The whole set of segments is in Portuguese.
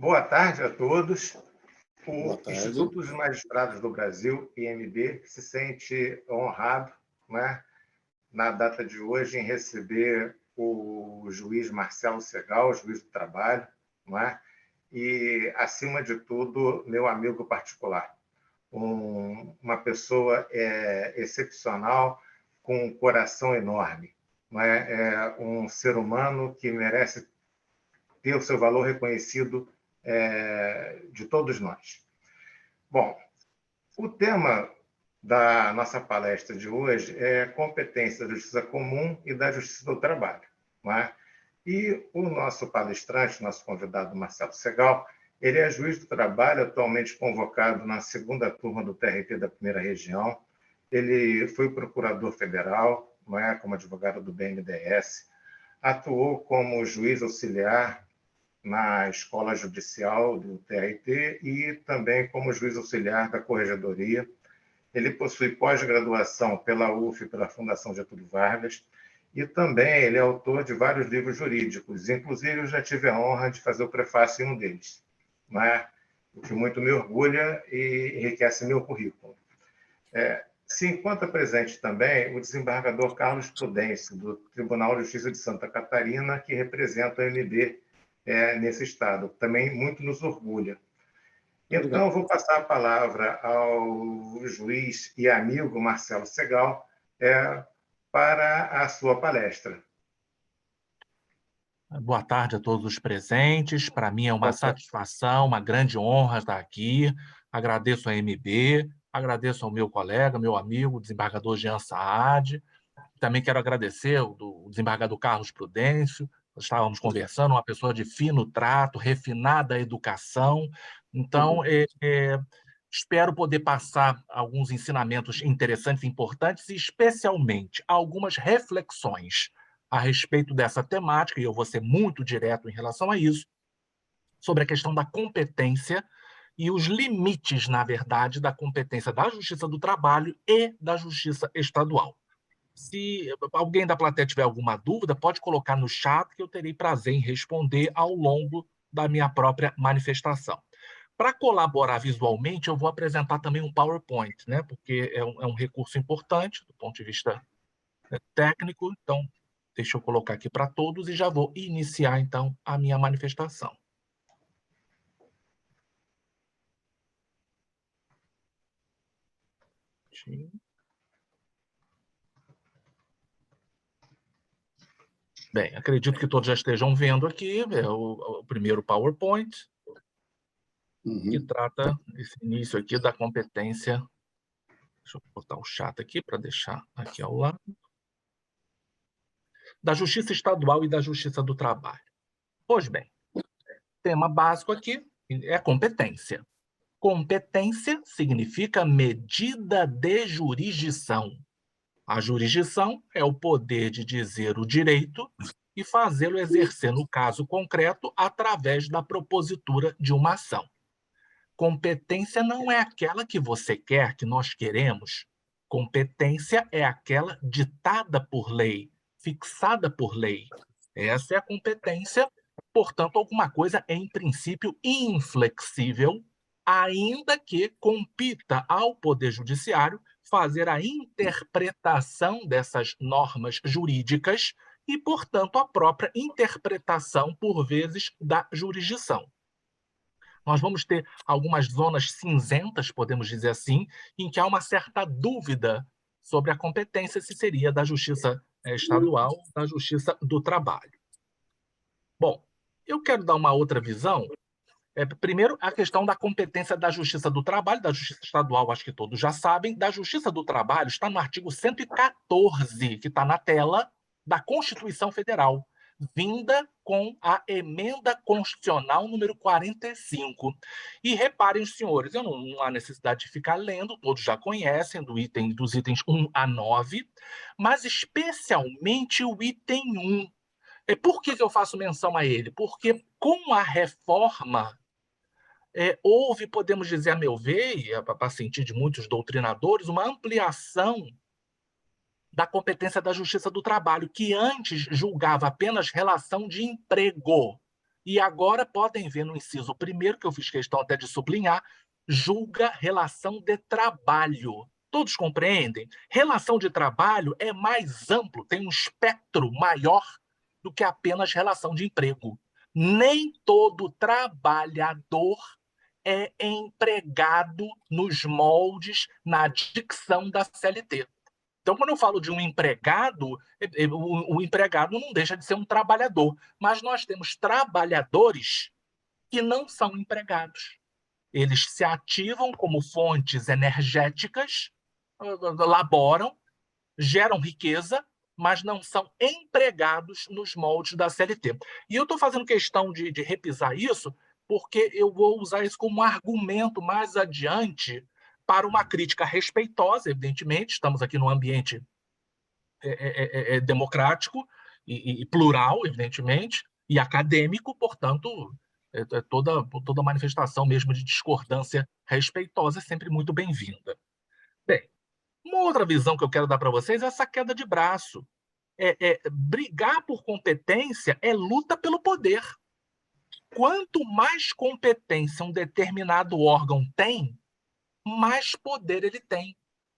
Boa tarde a todos. Boa O tarde. Instituto dos Magistrados do Brasil, IMB, se sente honrado, né, na data de hoje, em receber o juiz Marcelo Segal, juiz do trabalho, não é? E, acima de tudo, meu amigo particular, uma pessoa excepcional, com um coração enorme, não é? É um ser humano que merece ter o seu valor reconhecido de todos nós. Bom, o tema da nossa palestra de hoje é competência da justiça comum e da justiça do trabalho. Não é? E o nosso palestrante, nosso convidado, Marcelo Segal, ele é juiz do trabalho, atualmente convocado na segunda turma do TRT da primeira região. Ele foi procurador federal, não é? Como advogado do BNDES, atuou como juiz auxiliar na Escola Judicial do TRT e também como juiz auxiliar da Corregedoria. Ele possui pós-graduação pela UF, pela Fundação Getúlio Vargas, e também ele é autor de vários livros jurídicos. Inclusive, eu já tive a honra de fazer o prefácio em um deles, né? O que muito me orgulha e enriquece meu currículo. Se encontra presente também o desembargador Carlos Prudêncio, do Tribunal de Justiça de Santa Catarina, que representa o MB nesse estado. Também muito nos orgulha. Então, eu vou passar a palavra ao juiz e amigo Marcelo Segal para a sua palestra. Boa tarde a todos os presentes. Para mim é uma satisfação, uma grande honra estar aqui. Agradeço a MB, agradeço ao meu colega, meu amigo, o desembargador Jean Saad. Também quero agradecer o desembargador Carlos Prudêncio. Nós estávamos conversando, uma pessoa de fino trato, refinada educação. Então, espero poder passar alguns ensinamentos interessantes e importantes, e especialmente algumas reflexões a respeito dessa temática, e eu vou ser muito direto em relação a isso, sobre a questão da competência e os limites, na verdade, da competência da Justiça do Trabalho e da Justiça Estadual. Se alguém da plateia tiver alguma dúvida, pode colocar no chat que eu terei prazer em responder ao longo da minha própria manifestação. Para colaborar visualmente, eu vou apresentar também um PowerPoint, né? Porque é um recurso importante do ponto de vista técnico. Então, deixa eu colocar aqui para todos e já vou iniciar, então, a minha manifestação. Bem, acredito que todos já estejam vendo aqui, é o primeiro PowerPoint, que trata esse início aqui da competência. Deixa eu botar o chat aqui para deixar aqui ao lado. Da Justiça Estadual e da Justiça do Trabalho. Pois bem, tema básico aqui é competência. Competência significa medida de jurisdição. A jurisdição é o poder de dizer o direito e fazê-lo exercer no caso concreto através da propositura de uma ação. Competência não é aquela que você quer, que nós queremos. Competência é aquela ditada por lei, fixada por lei. Essa é a competência, portanto, alguma coisa em princípio inflexível, ainda que compita ao Poder Judiciário fazer a interpretação dessas normas jurídicas e, portanto, a própria interpretação, por vezes, da jurisdição. Nós vamos ter algumas zonas cinzentas, podemos dizer assim, em que há uma certa dúvida sobre a competência, se seria da Justiça Estadual, da Justiça do Trabalho. Bom, eu quero dar uma outra visão. Primeiro, a questão da competência da Justiça do Trabalho, da Justiça Estadual, acho que todos já sabem. Da Justiça do Trabalho está no artigo 114, que está na tela, da Constituição Federal, vinda com a emenda constitucional número 45. E reparem, senhores, não há necessidade de ficar lendo, todos já conhecem, dos itens 1 a 9, mas especialmente o item 1. Por que eu faço menção a ele? Porque com a reforma houve, podemos dizer, a meu ver, e para sentir de muitos doutrinadores, uma ampliação da competência da Justiça do Trabalho, que antes julgava apenas relação de emprego. E agora podem ver no inciso primeiro, que eu fiz questão até de sublinhar, julga relação de trabalho. Todos compreendem? Relação de trabalho é mais amplo, tem um espectro maior do que apenas relação de emprego. Nem todo trabalhador é empregado nos moldes, na dicção da CLT. Então, quando eu falo de um empregado, o empregado não deixa de ser um trabalhador, mas nós temos trabalhadores que não são empregados. Eles se ativam como fontes energéticas, laboram, geram riqueza, mas não são empregados nos moldes da CLT. E eu estou fazendo questão de repisar isso, porque eu vou usar isso como argumento mais adiante para uma crítica respeitosa, evidentemente, estamos aqui num ambiente democrático e plural, evidentemente, e acadêmico, portanto, toda manifestação mesmo de discordância respeitosa é sempre muito bem-vinda. Bem, uma outra visão que eu quero dar para vocês é essa queda de braço. Brigar por competência é luta pelo poder. Quanto mais competência um determinado órgão tem, mais poder ele tem.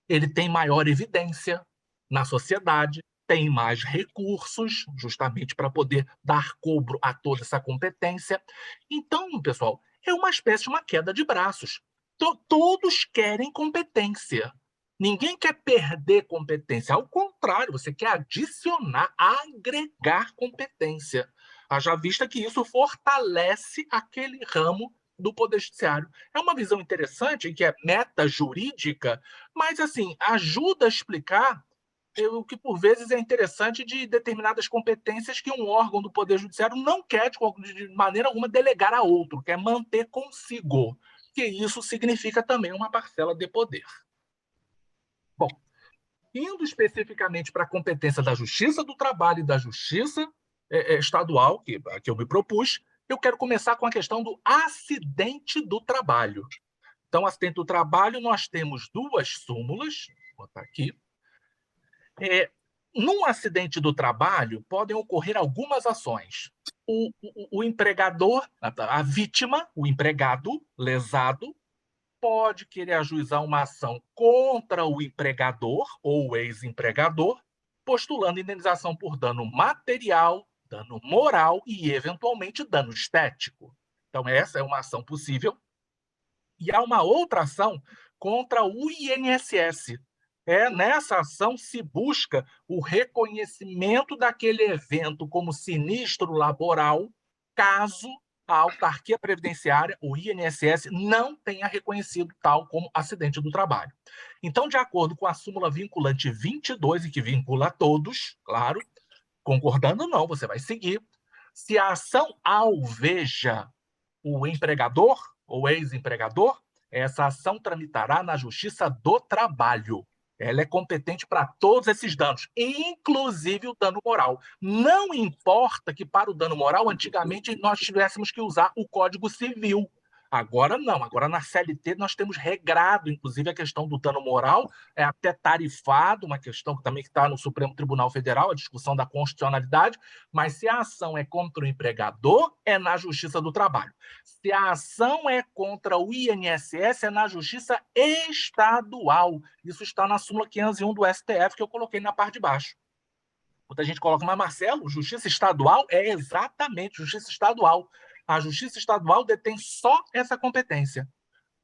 Ele tem maior evidência na sociedade, tem mais recursos, justamente para poder dar cobro a toda essa competência. Então, pessoal, é uma espécie de uma queda de braços. Todos querem competência. Ninguém quer perder competência. Ao contrário, você quer adicionar, agregar competência. Haja vista que isso fortalece aquele ramo do Poder Judiciário. É uma visão interessante, que é meta-jurídica, mas, assim, ajuda a explicar o que, por vezes, é interessante de determinadas competências que um órgão do Poder Judiciário não quer, de maneira alguma, delegar a outro, quer manter consigo, que isso significa também uma parcela de poder. Bom, indo especificamente para a competência da Justiça do Trabalho e da Justiça Estadual, que eu me propus, eu quero começar com a questão do acidente do trabalho. Então, acidente do trabalho, nós temos duas súmulas, vou botar aqui. Num acidente do trabalho, podem ocorrer algumas ações. O empregador, a vítima, o empregado lesado, pode querer ajuizar uma ação contra o empregador ou o ex-empregador, postulando indenização por dano material, dano moral e, eventualmente, dano estético. Então, essa é uma ação possível. E há uma outra ação contra o INSS. Nessa ação se busca o reconhecimento daquele evento como sinistro laboral, caso a autarquia previdenciária, o INSS, não tenha reconhecido tal como acidente do trabalho. Então, de acordo com a súmula vinculante 22, e que vincula a todos, claro, concordando ou não, você vai seguir, se a ação alveja o empregador ou ex-empregador, essa ação tramitará na Justiça do Trabalho. Ela é competente para todos esses danos, inclusive o dano moral. Não importa que, para o dano moral, antigamente nós tivéssemos que usar o Código Civil. Agora não, agora na CLT nós temos regrado, inclusive, a questão do dano moral, é até tarifado, uma questão que também está no Supremo Tribunal Federal, a discussão da constitucionalidade, mas se a ação é contra o empregador, é na Justiça do Trabalho. Se a ação é contra o INSS, é na Justiça Estadual. Isso está na súmula 501 do STF, que eu coloquei na parte de baixo. Muita gente coloca, mas Marcelo, Justiça Estadual é exatamente Justiça Estadual. A Justiça Estadual detém só essa competência.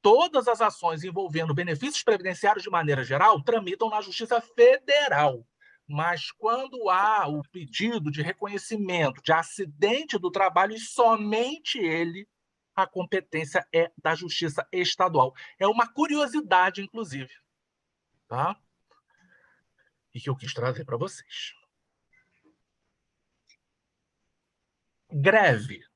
Todas as ações envolvendo benefícios previdenciários de maneira geral tramitam na Justiça Federal. Mas quando há o pedido de reconhecimento de acidente do trabalho, e somente ele, a competência é da Justiça Estadual. É uma curiosidade, inclusive, tá? E que eu quis trazer para vocês. Greve.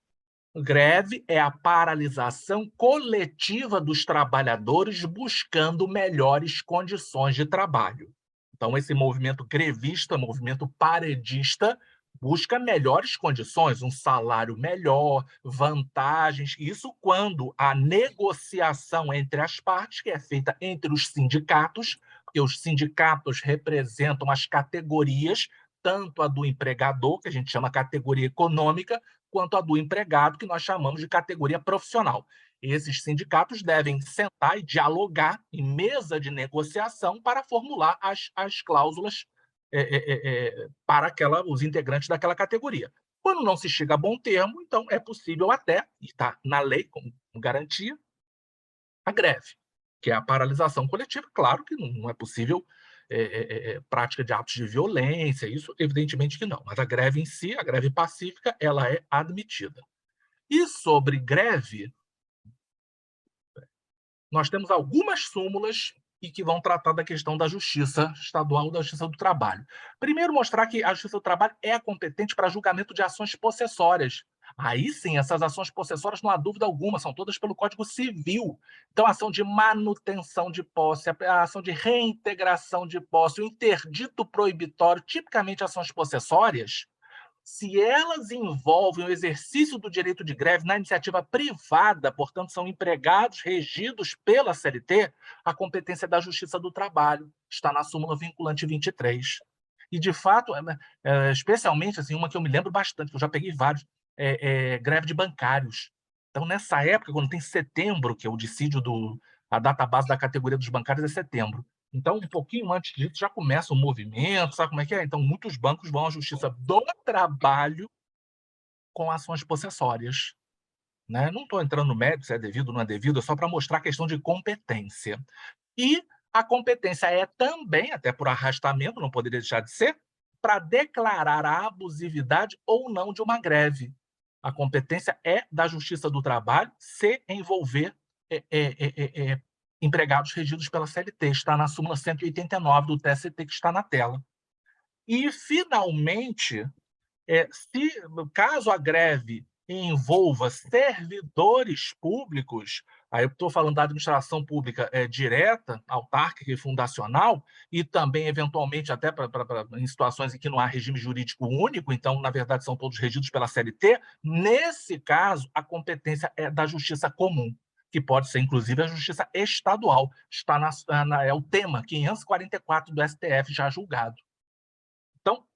Greve é a paralisação coletiva dos trabalhadores buscando melhores condições de trabalho. Então, esse movimento grevista, movimento paredista, busca melhores condições, um salário melhor, vantagens. Isso quando a negociação entre as partes, que é feita entre os sindicatos, porque os sindicatos representam as categorias, tanto a do empregador, que a gente chama categoria econômica, quanto a do empregado, que nós chamamos de categoria profissional. Esses sindicatos devem sentar e dialogar em mesa de negociação para formular as cláusulas para os integrantes daquela categoria. Quando não se chega a bom termo, então é possível até, e está na lei como garantia, a greve, que é a paralisação coletiva. Claro que não é possível prática de atos de violência, isso evidentemente que não, mas a greve em si, a greve pacífica, ela é admitida. E sobre greve, nós temos algumas súmulas e que vão tratar da questão da justiça estadual, da justiça do trabalho. Primeiro, mostrar que a justiça do trabalho é competente para julgamento de ações possessórias. Aí sim, essas ações possessórias, não há dúvida alguma, são todas pelo Código Civil. Então, a ação de manutenção de posse, a ação de reintegração de posse, o interdito proibitório, tipicamente ações possessórias, se elas envolvem o exercício do direito de greve na iniciativa privada, portanto, são empregados regidos pela CLT, a competência da Justiça do Trabalho está na súmula vinculante 23. E, de fato, especialmente, assim, uma que eu me lembro bastante, que eu já peguei vários, greve de bancários. Então, nessa época, quando tem setembro, que é o dissídio a data base da categoria dos bancários é setembro. Então, um pouquinho antes disso, já começa o movimento, sabe como é que é? Então, muitos bancos vão à Justiça do Trabalho com ações possessórias. Né? Não estou entrando no mérito se é devido ou não é devido, é só para mostrar a questão de competência. E a competência é também, até por arrastamento, não poderia deixar de ser, para declarar a abusividade ou não de uma greve. A competência é da Justiça do Trabalho se envolver empregados regidos pela CLT. Está na súmula 189 do TST, que está na tela. E, finalmente, caso a greve envolva servidores públicos, aí eu estou falando da administração pública direta, autárquica e fundacional, e também, eventualmente, até em situações em que não há regime jurídico único, então, na verdade, são todos regidos pela CLT, nesse caso, a competência é da Justiça Comum, que pode ser, inclusive, a Justiça Estadual. Está é o tema 544 do STF já julgado. Então,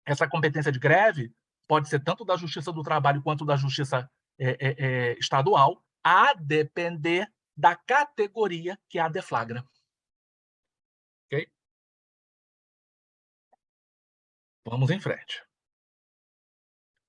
essa competência de greve pode ser tanto da Justiça do Trabalho quanto da Justiça Estadual, a depender da categoria que a deflagra. Ok? Vamos em frente.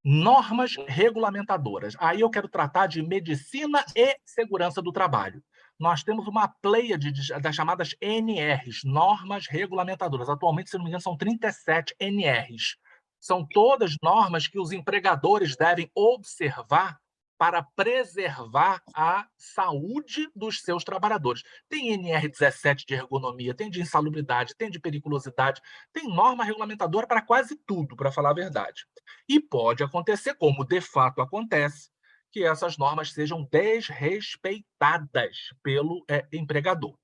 Normas regulamentadoras. Aí eu quero tratar de medicina e segurança do trabalho. Nós temos uma pleiade das chamadas NRs, normas regulamentadoras. Atualmente, se não me engano, são 37 NRs. São todas normas que os empregadores devem observar para preservar a saúde dos seus trabalhadores. Tem NR17 de ergonomia, tem de insalubridade, tem de periculosidade, tem norma regulamentadora para quase tudo, para falar a verdade. E pode acontecer, como de fato acontece, que essas normas sejam desrespeitadas pelo empregador.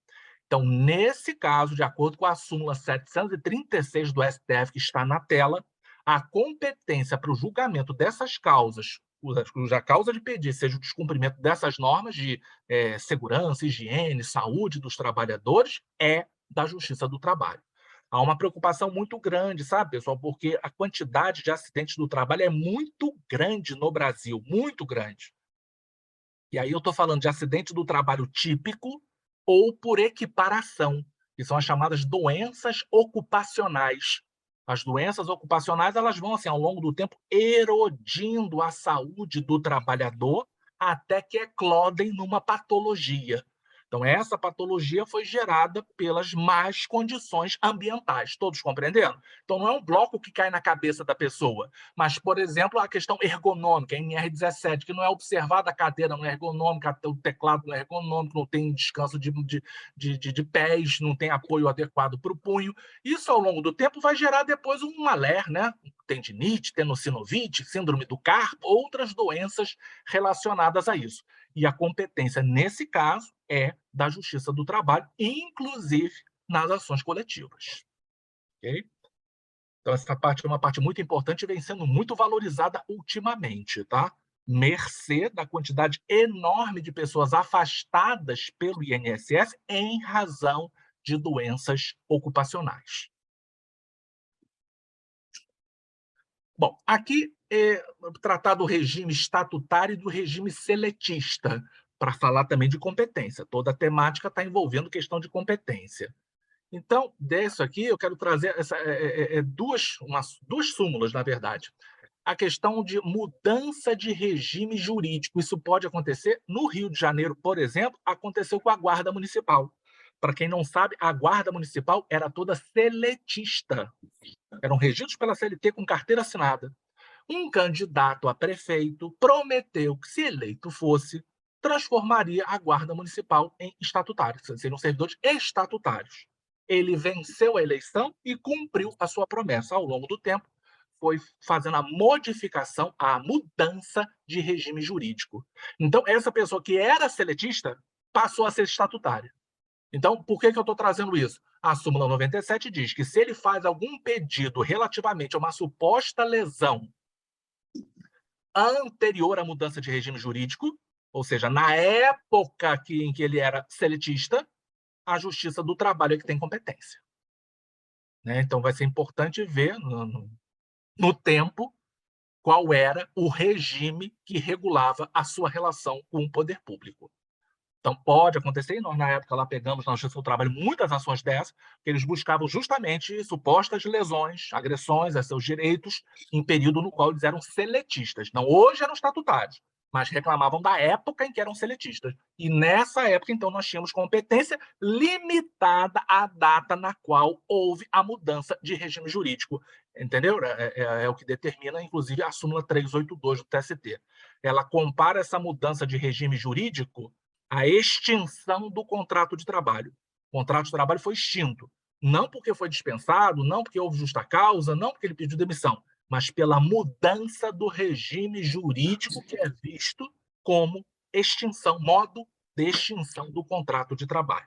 Então, nesse caso, de acordo com a súmula 736 do STF, que está na tela, a competência para o julgamento dessas causas, cuja causa de pedir seja o descumprimento dessas normas de segurança, higiene, saúde dos trabalhadores, é da Justiça do Trabalho. Há uma preocupação muito grande, sabe, pessoal? Porque a quantidade de acidentes do trabalho é muito grande no Brasil, muito grande. E aí eu estou falando de acidente do trabalho típico ou por equiparação, que são as chamadas doenças ocupacionais. As doenças ocupacionais, elas vão, assim, ao longo do tempo, erodindo a saúde do trabalhador até que eclodem numa patologia. Então, essa patologia foi gerada pelas más condições ambientais, todos compreendendo? Então, não é um bloco que cai na cabeça da pessoa, mas, por exemplo, a questão ergonômica, a NR17, que não é observada a cadeira, não é ergonômica, o teclado não é ergonômico, não tem descanso de pés, não tem apoio adequado para o punho. Isso, ao longo do tempo, vai gerar depois um maler, né? Tendinite, tenossinovite, síndrome do carpo, outras doenças relacionadas a isso. E a competência, nesse caso, é da Justiça do Trabalho, inclusive nas ações coletivas. Okay? Então, essa parte é uma parte muito importante e vem sendo muito valorizada ultimamente, tá? Mercê da quantidade enorme de pessoas afastadas pelo INSS em razão de doenças ocupacionais. Bom, aqui é tratar do regime estatutário e do regime seletista, para falar também de competência. Toda a temática está envolvendo questão de competência. Então, disso aqui, eu quero trazer duas súmulas, na verdade. A questão de mudança de regime jurídico. Isso pode acontecer no Rio de Janeiro, por exemplo, aconteceu com a Guarda Municipal. Para quem não sabe, a Guarda Municipal era toda seletista. Eram regidos pela CLT com carteira assinada. Um candidato a prefeito prometeu que, se eleito fosse, transformaria a Guarda Municipal em estatutários, seriam servidores estatutários. Ele venceu a eleição e cumpriu a sua promessa. Ao longo do tempo, foi fazendo a modificação, a mudança de regime jurídico. Então, essa pessoa que era seletista passou a ser estatutária. Então, por que eu estou trazendo isso? A súmula 97 diz que, se ele faz algum pedido relativamente a uma suposta lesão anterior à mudança de regime jurídico, ou seja, na época em que ele era seletista, a Justiça do Trabalho é que tem competência. Né? Então, vai ser importante ver no tempo qual era o regime que regulava a sua relação com o poder público. Então, pode acontecer, e nós, na época, lá pegamos na Justiça do Trabalho muitas ações dessas, que eles buscavam justamente supostas lesões, agressões a seus direitos, em período no qual eles eram seletistas. Não, hoje eram estatutários, mas reclamavam da época em que eram seletistas. E nessa época, então, nós tínhamos competência limitada à data na qual houve a mudança de regime jurídico. Entendeu? É o que determina, inclusive, a súmula 382 do TST. Ela compara essa mudança de regime jurídico a extinção do contrato de trabalho. O contrato de trabalho foi extinto, não porque foi dispensado, não porque houve justa causa, não porque ele pediu demissão, mas pela mudança do regime jurídico, que é visto como extinção, modo de extinção do contrato de trabalho.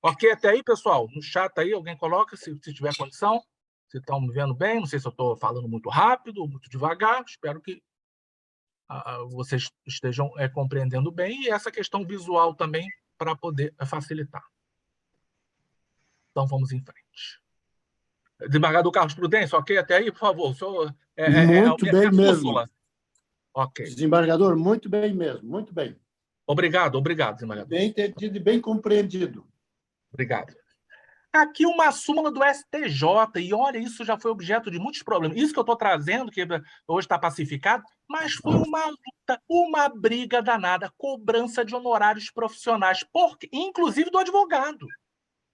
Ok, até aí, pessoal? No chat aí, alguém coloca, se tiver condição. Se estão me vendo bem, não sei se eu estou falando muito rápido ou muito devagar, espero que vocês estejam compreendendo bem, e essa questão visual também, para poder facilitar. Então, vamos em frente. Desembargador Carlos Prudêncio, ok? Até aí, por favor. O senhor, muito bem mesmo. Ok. Desembargador, muito bem mesmo, muito bem. Obrigado, desembargador. Bem entendido e bem compreendido. Obrigado. Aqui uma súmula do STJ, e olha, isso já foi objeto de muitos problemas. Isso que eu estou trazendo, que hoje está pacificado, mas foi uma luta, uma briga danada, cobrança de honorários profissionais, inclusive do advogado.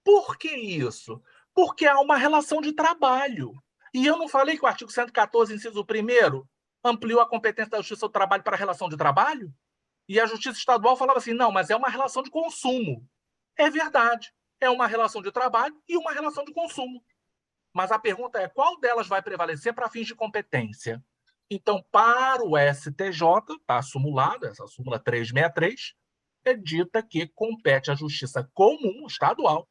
Por que isso? Porque há uma relação de trabalho. E eu não falei que o artigo 114, inciso 1º, ampliou a competência da Justiça do Trabalho para a relação de trabalho? E a Justiça Estadual falava assim, não, mas é uma relação de consumo. É verdade. É uma relação de trabalho e uma relação de consumo. Mas a pergunta é, qual delas vai prevalecer para fins de competência? Então, para o STJ, está sumulada, essa súmula 363, é dita que compete à Justiça Comum Estadual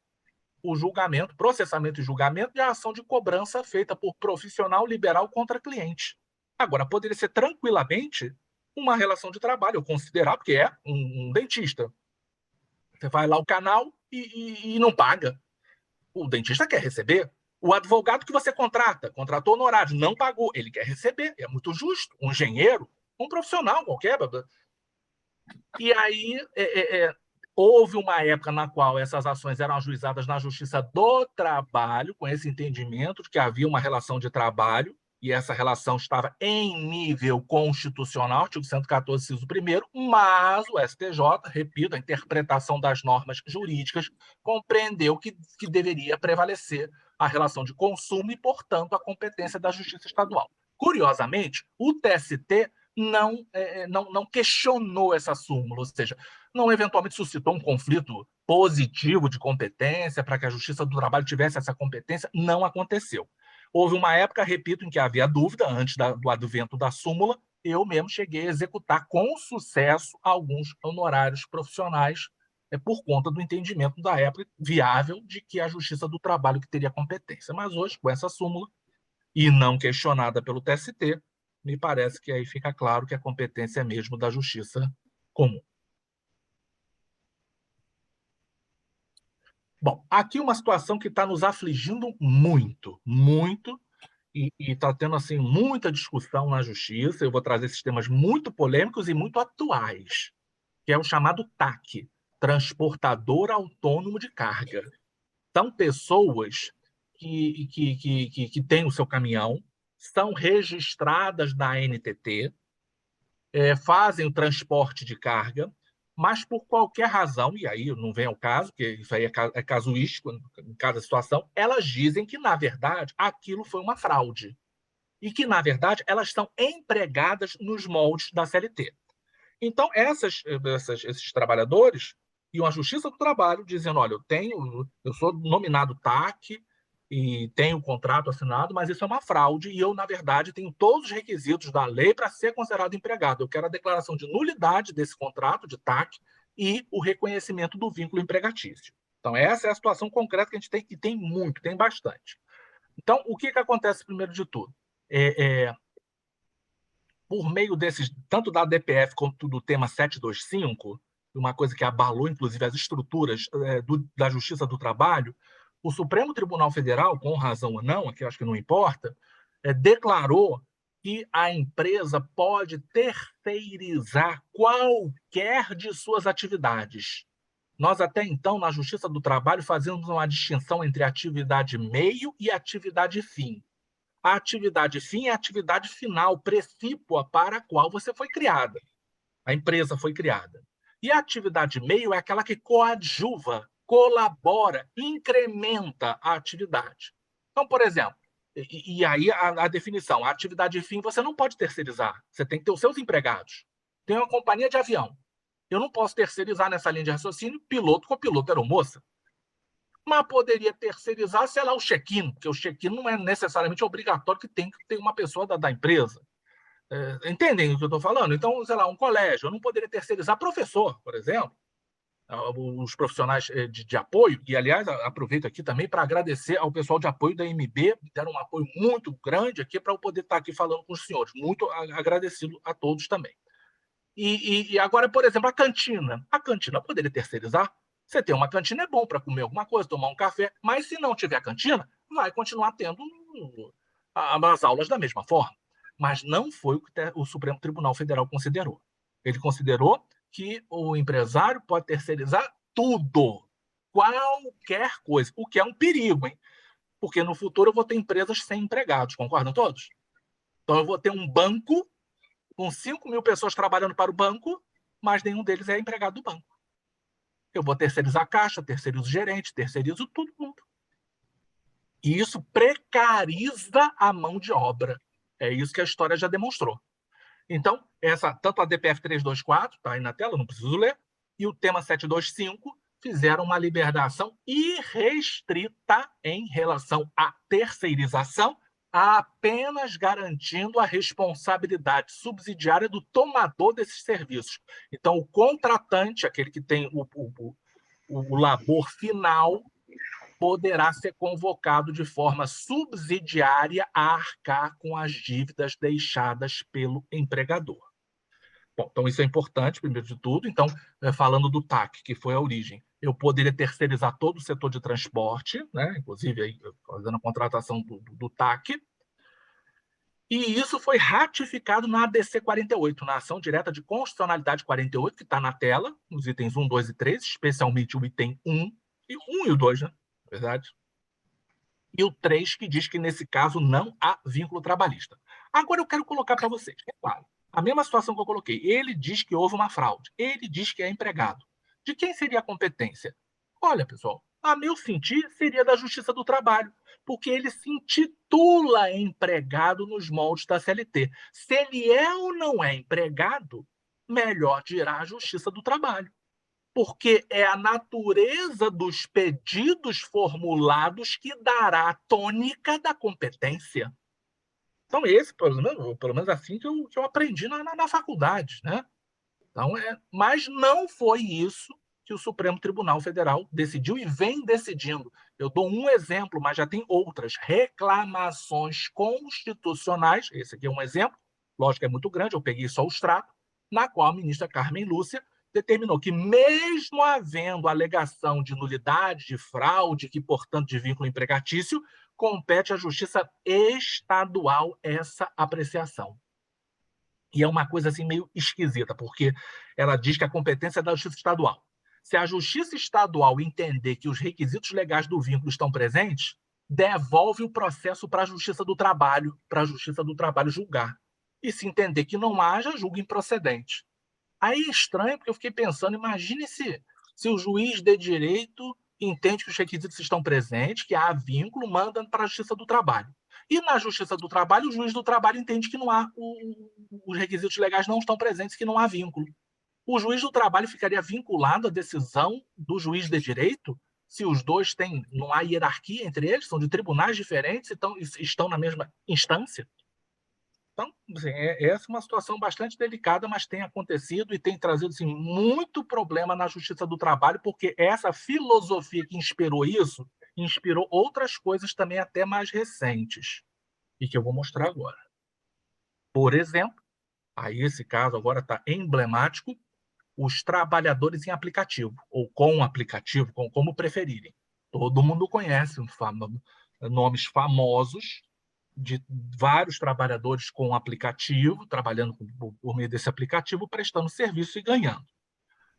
o julgamento, processamento e julgamento de ação de cobrança feita por profissional liberal contra cliente. Agora, poderia ser tranquilamente uma relação de trabalho, eu considerar, porque é um dentista. Você vai lá ao canal e não paga. O dentista quer receber. O advogado que você contratou honorário, não pagou, ele quer receber. É muito justo. Um engenheiro, um profissional qualquer. E aí houve uma época na qual essas ações eram ajuizadas na Justiça do Trabalho, com esse entendimento de que havia uma relação de trabalho, e essa relação estava em nível constitucional, artigo 114, inciso 1º, mas o STJ, repito, a interpretação das normas jurídicas, compreendeu que deveria prevalecer a relação de consumo e, portanto, a competência da Justiça Estadual. Curiosamente, o TST não questionou essa súmula, ou seja, não eventualmente suscitou um conflito positivo de competência para que a Justiça do Trabalho tivesse essa competência, não aconteceu. Houve uma época, repito, em que havia dúvida, antes do advento da súmula, eu mesmo cheguei a executar com sucesso alguns honorários profissionais por conta do entendimento da época viável de que a Justiça do Trabalho que teria competência. Mas hoje, com essa súmula, e não questionada pelo TST, me parece que aí fica claro que a competência é mesmo da Justiça Comum. Bom, aqui uma situação que está nos afligindo muito, muito, e está tendo assim, muita discussão na justiça. Eu vou trazer esses temas muito polêmicos e muito atuais, que é o chamado TAC, Transportador Autônomo de Carga. São pessoas que têm o seu caminhão, são registradas na ANTT, fazem o transporte de carga, mas por qualquer razão, e aí não vem ao caso, porque isso aí é casuístico em cada situação, elas dizem que, na verdade, aquilo foi uma fraude. E que, na verdade, elas estão empregadas nos moldes da CLT. Então, esses trabalhadores iam à Justiça do Trabalho dizendo: olha, eu sou nominado TAC e tenho um contrato assinado, mas isso é uma fraude e eu, na verdade, tenho todos os requisitos da lei para ser considerado empregado. Eu quero a declaração de nulidade desse contrato de TAC e o reconhecimento do vínculo empregatício. Então, essa é a situação concreta que a gente tem, e tem muito, tem bastante. Então, o que acontece primeiro de tudo? Por meio desses, tanto da DPF quanto do tema 725, uma coisa que abalou, inclusive, as estruturas da Justiça do Trabalho, o Supremo Tribunal Federal, com razão ou não, aqui eu acho que não importa, declarou que a empresa pode terceirizar qualquer de suas atividades. Nós, até então, na Justiça do Trabalho, fazemos uma distinção entre atividade meio e atividade fim. A atividade fim é a atividade final, precípua para a qual você foi criada. A empresa foi criada. E a atividade meio é aquela que coadjuva, colabora, incrementa a atividade. Então, por exemplo, e aí a definição, a atividade fim você não pode terceirizar, você tem que ter os seus empregados. Tem uma companhia de avião. Eu não posso terceirizar nessa linha de raciocínio piloto, copiloto, aeromoça. Mas poderia terceirizar, sei lá, o check-in, porque o check-in não é necessariamente obrigatório que tem que ter uma pessoa da empresa. Entendem o que eu estou falando? Então, sei lá, um colégio, eu não poderia terceirizar professor, por exemplo, os profissionais de apoio, e, aliás, aproveito aqui também para agradecer ao pessoal de apoio da MB, que deram um apoio muito grande aqui para eu poder estar aqui falando com os senhores. Muito agradecido a todos também. E agora, por exemplo, a cantina. A cantina poderia terceirizar? Você tem uma cantina, é bom para comer alguma coisa, tomar um café, mas se não tiver cantina, vai continuar tendo as aulas da mesma forma. Mas não foi o que o Supremo Tribunal Federal considerou. Ele considerou que o empresário pode terceirizar tudo, qualquer coisa, o que é um perigo, hein? Porque no futuro eu vou ter empresas sem empregados, concordam todos? Então eu vou ter um banco com 5.000 pessoas trabalhando para o banco, mas nenhum deles é empregado do banco. Eu vou terceirizar a caixa, terceirizo o gerente, terceirizo todo mundo. E isso precariza a mão de obra. É isso que a história já demonstrou. Então, tanto a DPF 324, está aí na tela, não preciso ler, e o tema 725 fizeram uma liberação irrestrita em relação à terceirização, apenas garantindo a responsabilidade subsidiária do tomador desses serviços. Então, o contratante, aquele que tem o labor final, poderá ser convocado de forma subsidiária a arcar com as dívidas deixadas pelo empregador. Bom, então isso é importante, primeiro de tudo. Então, falando do TAC, que foi a origem, eu poderia terceirizar todo o setor de transporte, né? Inclusive aí, fazendo a contratação do TAC, e isso foi ratificado na ADC 48, na Ação Direta de Constitucionalidade 48, que está na tela, nos itens 1, 2 e 3, especialmente o item 1, e o 2, né? Na verdade. E o 3, que diz que, nesse caso, não há vínculo trabalhista. Agora eu quero colocar para vocês, é claro, a mesma situação que eu coloquei. Ele diz que houve uma fraude, ele diz que é empregado. De quem seria a competência? Olha, pessoal, a meu sentir, seria da Justiça do Trabalho, porque ele se intitula empregado nos moldes da CLT. Se ele é ou não é empregado, melhor dirá a Justiça do Trabalho, porque é a natureza dos pedidos formulados que dará a tônica da competência. Então, esse, pelo menos assim que eu aprendi na faculdade, né? Então, mas não foi isso que o Supremo Tribunal Federal decidiu e vem decidindo. Eu dou um exemplo, mas já tem outras reclamações constitucionais. Esse aqui é um exemplo, lógico que é muito grande, eu peguei só o extrato, na qual a ministra Carmen Lúcia determinou que, mesmo havendo alegação de nulidade, de fraude, que, portanto, de vínculo empregatício, compete à Justiça Estadual essa apreciação. E é uma coisa assim meio esquisita, porque ela diz que a competência é da Justiça Estadual. Se a Justiça Estadual entender que os requisitos legais do vínculo estão presentes, devolve o processo para a Justiça do Trabalho, julgar. E se entender que não haja, julga improcedente. Aí é estranho, porque eu fiquei pensando, imagine se o juiz de direito entende que os requisitos estão presentes, que há vínculo, manda para a Justiça do Trabalho. E na Justiça do Trabalho, o juiz do trabalho entende que não há os requisitos legais não estão presentes, que não há vínculo. O juiz do trabalho ficaria vinculado à decisão do juiz de direito, se os dois têm, não há hierarquia entre eles, são de tribunais diferentes, então estão na mesma instância. Então, assim, essa é uma situação bastante delicada, mas tem acontecido e tem trazido assim, muito problema na Justiça do Trabalho, porque essa filosofia que inspirou isso, inspirou outras coisas também até mais recentes, e que eu vou mostrar agora. Por exemplo, aí esse caso agora está emblemático, os trabalhadores em aplicativo, ou com aplicativo, como preferirem. Todo mundo conhece nomes famosos de vários trabalhadores com aplicativo, trabalhando por meio desse aplicativo, prestando serviço e ganhando.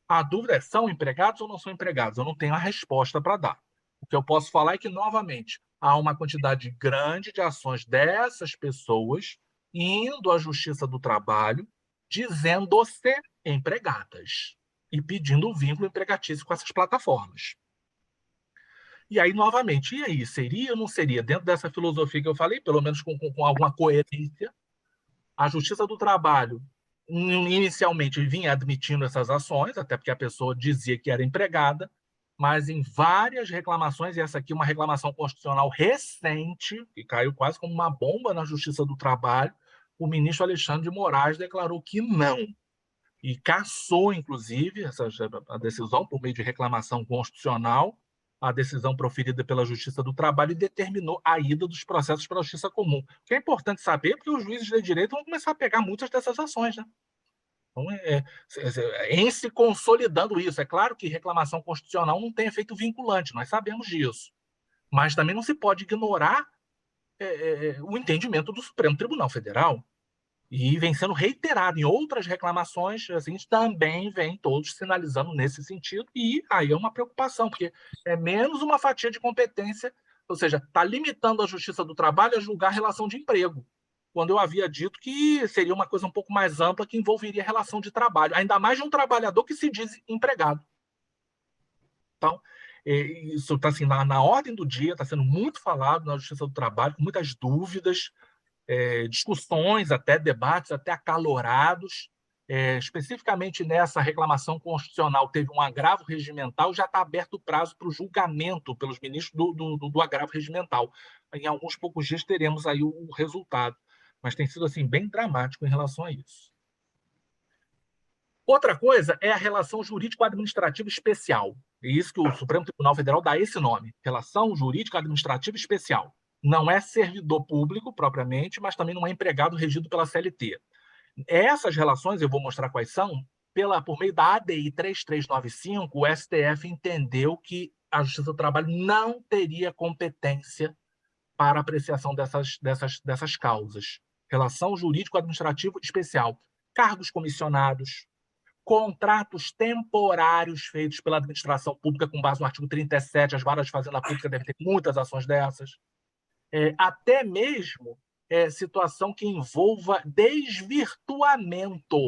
A dúvida é, são empregados ou não são empregados? Eu não tenho a resposta para dar. O que eu posso falar é que, novamente, há uma quantidade grande de ações dessas pessoas indo à Justiça do Trabalho, dizendo-se empregadas e pedindo o vínculo empregatício com essas plataformas. E aí, novamente, e aí, seria ou não seria, dentro dessa filosofia que eu falei, pelo menos com alguma coerência, a Justiça do Trabalho inicialmente vinha admitindo essas ações, até porque a pessoa dizia que era empregada, mas em várias reclamações, e essa aqui é uma reclamação constitucional recente, que caiu quase como uma bomba na Justiça do Trabalho, o ministro Alexandre de Moraes declarou que não, e cassou, inclusive, a decisão por meio de reclamação constitucional, a decisão proferida pela Justiça do Trabalho e determinou a ida dos processos para a Justiça Comum. O que é importante saber, porque os juízes de direito vão começar a pegar muitas dessas ações, né? Então, em se consolidando isso. É claro que reclamação constitucional não tem efeito vinculante, nós sabemos disso. Mas também não se pode ignorar o entendimento do Supremo Tribunal Federal. E vem sendo reiterado em outras reclamações, assim, também vem todos sinalizando nesse sentido, e aí é uma preocupação, porque é menos uma fatia de competência, ou seja, está limitando a Justiça do Trabalho a julgar a relação de emprego, quando eu havia dito que seria uma coisa um pouco mais ampla, que envolveria a relação de trabalho, ainda mais de um trabalhador que se diz empregado. Então, isso está assim, na ordem do dia, está sendo muito falado na Justiça do Trabalho, com muitas dúvidas, discussões, até debates, até acalorados. Especificamente nessa reclamação constitucional, teve um agravo regimental, já está aberto o prazo para o julgamento pelos ministros do agravo regimental. Em alguns poucos dias teremos aí o resultado, mas tem sido assim, bem dramático em relação a isso. Outra coisa é a relação jurídico-administrativa especial. É isso que o Supremo Tribunal Federal dá esse nome, relação jurídico-administrativa especial. Não é servidor público, propriamente, mas também não é empregado regido pela CLT. Essas relações, eu vou mostrar quais são, por meio da ADI 3395, o STF entendeu que a Justiça do Trabalho não teria competência para apreciação dessas causas. Relação jurídico-administrativo especial. Cargos comissionados, contratos temporários feitos pela administração pública com base no artigo 37, as varas de fazenda pública devem ter muitas ações dessas. Até mesmo situação que envolva desvirtuamento.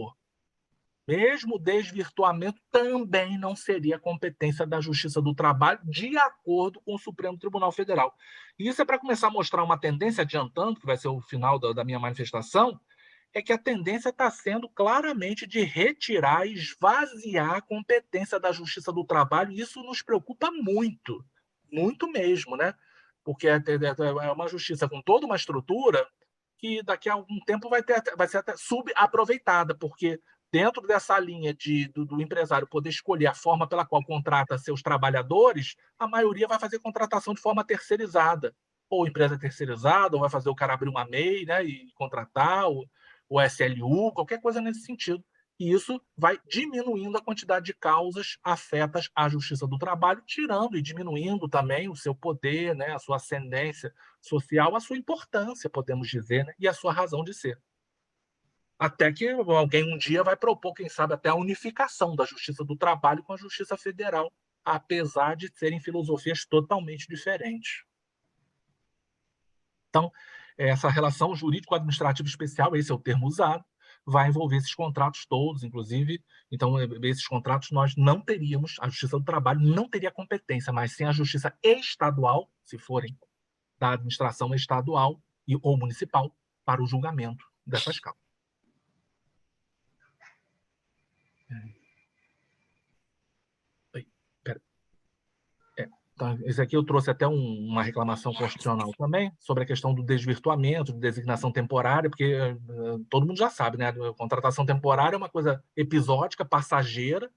Mesmo desvirtuamento também não seria competência da Justiça do Trabalho, de acordo com o Supremo Tribunal Federal. E isso é para começar a mostrar uma tendência, adiantando, que vai ser o final da minha manifestação, é que a tendência está sendo claramente de retirar e esvaziar a competência da Justiça do Trabalho, e isso nos preocupa muito, muito mesmo, né? Porque é uma justiça com toda uma estrutura que daqui a algum tempo vai ser até subaproveitada, porque dentro dessa linha do empresário poder escolher a forma pela qual contrata seus trabalhadores, a maioria vai fazer contratação de forma terceirizada, ou empresa terceirizada, ou vai fazer o cara abrir uma MEI, né, e contratar, o SLU, qualquer coisa nesse sentido. E isso vai diminuindo a quantidade de causas afetas à justiça do trabalho, tirando e diminuindo também o seu poder, né, a sua ascendência social, a sua importância, podemos dizer, né, e a sua razão de ser. Até que alguém um dia vai propor, quem sabe, até a unificação da justiça do trabalho com a justiça federal, apesar de serem filosofias totalmente diferentes. Então, essa relação jurídico-administrativa especial, esse é o termo usado, vai envolver esses contratos todos, inclusive, então, esses contratos nós não teríamos, a Justiça do Trabalho não teria competência, mas sim a Justiça Estadual, se forem da administração estadual ou municipal, para o julgamento dessas causas. Então, esse aqui eu trouxe até uma reclamação constitucional também, sobre a questão do desvirtuamento, de designação temporária, porque todo mundo já sabe, né? A contratação temporária é uma coisa episódica, passageira,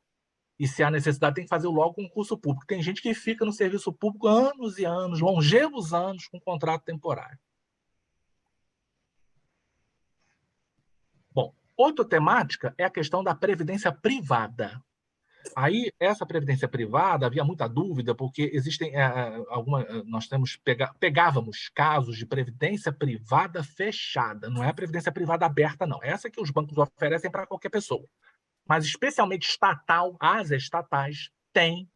e se há necessidade tem que fazer logo concurso público. Tem gente que fica no serviço público anos e anos, longevos anos, com contrato temporário. Bom, outra temática é a questão da previdência privada. Aí, essa previdência privada, havia muita dúvida, porque existem nós pegávamos casos de previdência privada fechada, não é a previdência privada aberta, não. Essa que os bancos oferecem para qualquer pessoa. Mas, especialmente estatal, as estatais têm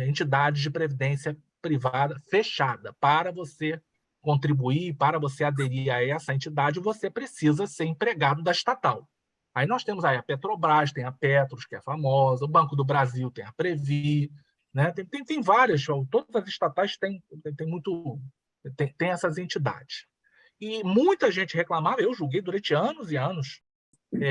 entidades de previdência privada fechada. Para você contribuir, para você aderir a essa entidade, você precisa ser empregado da estatal. Aí nós temos aí a Petrobras, tem a Petros, que é famosa, o Banco do Brasil tem a Previ, né? Tem várias, todas as estatais têm essas entidades. E muita gente reclamava, eu julguei durante anos e anos,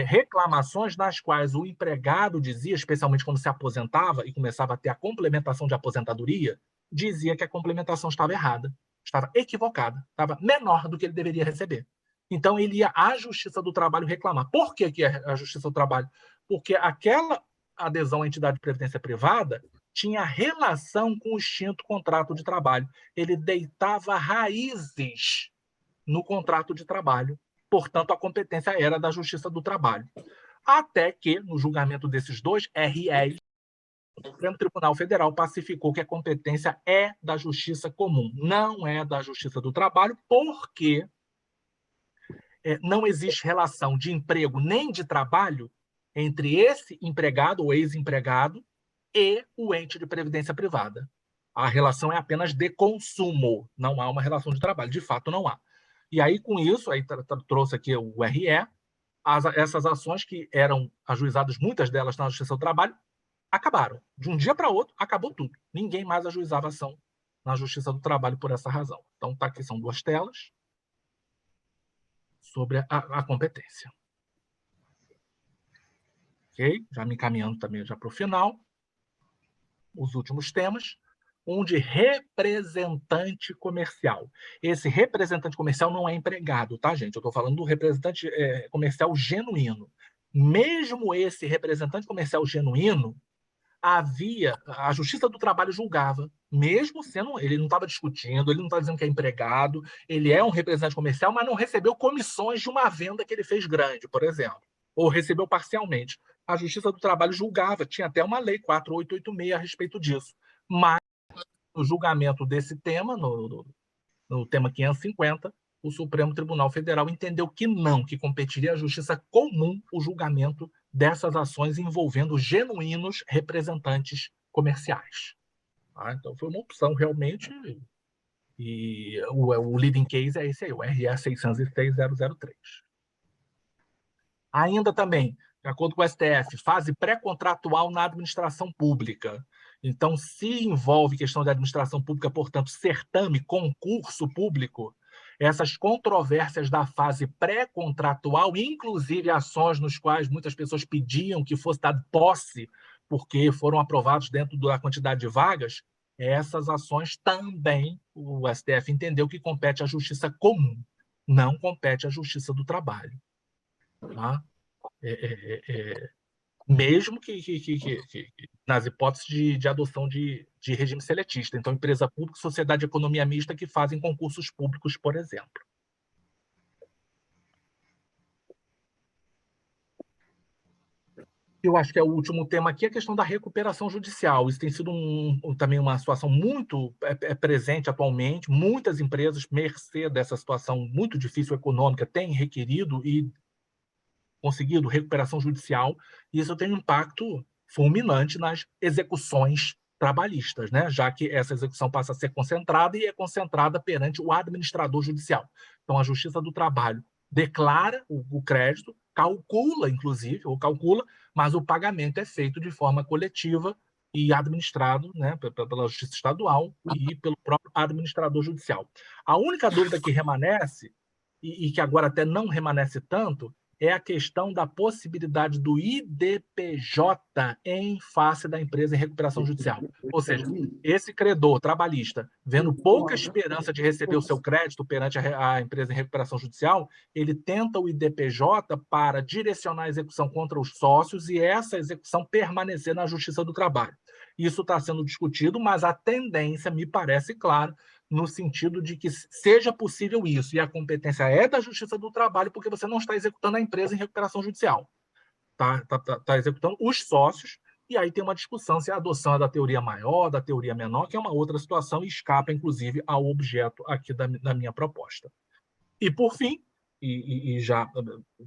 reclamações nas quais o empregado dizia, especialmente quando se aposentava e começava a ter a complementação de aposentadoria, dizia que a complementação estava errada, estava equivocada, estava menor do que ele deveria receber. Então, ele ia à Justiça do Trabalho reclamar. Por que a Justiça do Trabalho? Porque aquela adesão à entidade de previdência privada tinha relação com o extinto contrato de trabalho. Ele deitava raízes no contrato de trabalho. Portanto, a competência era da Justiça do Trabalho. Até que, no julgamento desses dois REs, o Supremo Tribunal Federal pacificou que a competência é da Justiça Comum, não é da Justiça do Trabalho, porque não existe relação de emprego nem de trabalho entre esse empregado ou ex-empregado e o ente de previdência privada. A relação é apenas de consumo, não há uma relação de trabalho, de fato não há. E aí, com isso, aí trouxe aqui o RE, essas ações que eram ajuizadas, muitas delas na Justiça do Trabalho, acabaram. De um dia para outro, acabou tudo. Ninguém mais ajuizava ação na Justiça do Trabalho por essa razão. Então, tá aqui, são 2 telas sobre a competência. Ok? Já me encaminhando também já para o final. Os últimos temas. Um de representante comercial. Esse representante comercial não é empregado, tá, gente? Eu estou falando do representante comercial genuíno. Mesmo esse representante comercial genuíno, a Justiça do Trabalho julgava, mesmo sendo, ele não estava discutindo, ele não estava dizendo que é empregado, ele é um representante comercial, mas não recebeu comissões de uma venda que ele fez grande, por exemplo, ou recebeu parcialmente. A Justiça do Trabalho julgava, tinha até uma lei 4886 a respeito disso. Mas, no julgamento desse tema, no tema 550, o Supremo Tribunal Federal entendeu que não, que competiria à Justiça Comum o julgamento dessas ações envolvendo genuínos representantes comerciais. Então, foi uma opção realmente, e o leading case é esse aí, o RE 606.003. Ainda também, de acordo com o STF, fase pré-contratual na administração pública. Então, se envolve questão de administração pública, portanto, certame, concurso público, essas controvérsias da fase pré-contratual, inclusive ações nos quais muitas pessoas pediam que fosse dado posse, porque foram aprovados dentro da quantidade de vagas, essas ações também o STF entendeu que compete à Justiça Comum, não compete à Justiça do Trabalho. Tá? Mesmo que nas hipóteses de adoção de regime seletista. Então, empresa pública e sociedade de economia mista que fazem concursos públicos, por exemplo. Eu acho que é o último tema aqui, a questão da recuperação judicial. Isso tem sido também uma situação muito presente atualmente. Muitas empresas, mercê dessa situação muito difícil econômica, têm requerido e conseguido recuperação judicial, e isso tem um impacto fulminante nas execuções trabalhistas, né? Já que essa execução passa a ser concentrada e é concentrada perante o administrador judicial. Então, a Justiça do Trabalho declara o crédito, calcula, inclusive, ou calcula, mas o pagamento é feito de forma coletiva e administrado, né, pela Justiça Estadual e pelo próprio administrador judicial. A única dúvida que remanesce, e que agora até não remanesce tanto, é a questão da possibilidade do IDPJ em face da empresa em recuperação judicial. Ou seja, esse credor trabalhista, vendo pouca esperança de receber o seu crédito perante a empresa em recuperação judicial, ele tenta o IDPJ para direcionar a execução contra os sócios e essa execução permanecer na Justiça do Trabalho. Isso está sendo discutido, mas a tendência, me parece clara, no sentido de que seja possível isso, e a competência é da Justiça do Trabalho, porque você não está executando a empresa em recuperação judicial. Está executando os sócios, e aí tem uma discussão se a adoção é da teoria maior, da teoria menor, que é uma outra situação e escapa, inclusive, ao objeto aqui da minha proposta. E, por fim, e já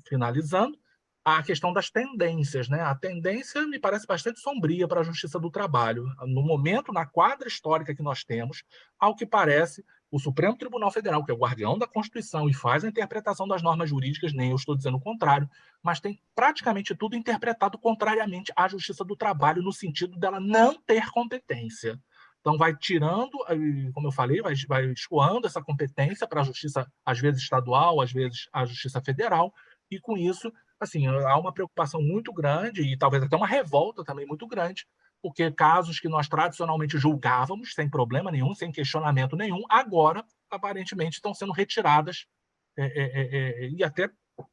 finalizando, a questão das tendências, né? A tendência me parece bastante sombria para a Justiça do Trabalho. No momento, na quadra histórica que nós temos, ao que parece, o Supremo Tribunal Federal, que é o guardião da Constituição e faz a interpretação das normas jurídicas, nem eu estou dizendo o contrário, mas tem praticamente tudo interpretado contrariamente à Justiça do Trabalho, no sentido dela não ter competência. Então, vai tirando, como eu falei, vai escoando essa competência para a Justiça, às vezes estadual, às vezes a Justiça Federal, e com isso, assim, há uma preocupação muito grande e talvez até uma revolta também muito grande, porque casos que nós tradicionalmente julgávamos sem problema nenhum, sem questionamento nenhum, agora, aparentemente, estão sendo retiradas e até